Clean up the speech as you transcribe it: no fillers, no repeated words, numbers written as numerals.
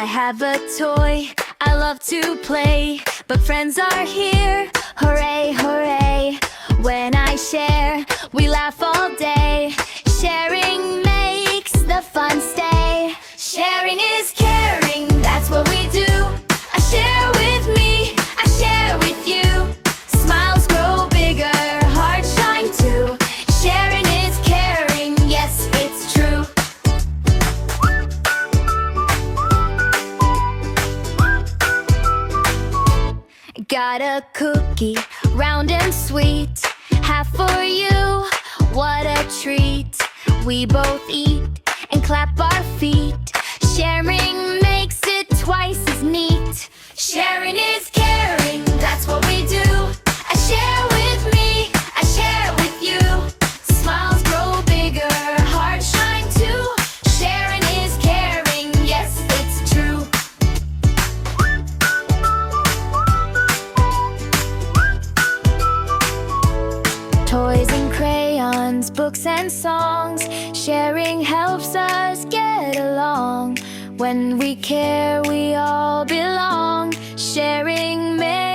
have a toy, I love to play, but friends are here, hooray, hooray. When I share, we laugh all day. Sharing makes the fun stay. Sharing is caring, that's what we do. I share with me, I share with you. Smiles grow bigger, hearts shine too. Sharing is caring, yes, it's true. Got a cookie, round and sweet, half for you, what a treat. We both eat and clap our feet. Sharing makes it twice as neat. Sharing is caring, that's what we do. I share with me, I share with you. Smiles grow bigger, hearts shine too. Sharing is caring, yes, it's true. Toys and crayons, books and songs. Sharing helps us get along. When we care, we all belong. Sharing makes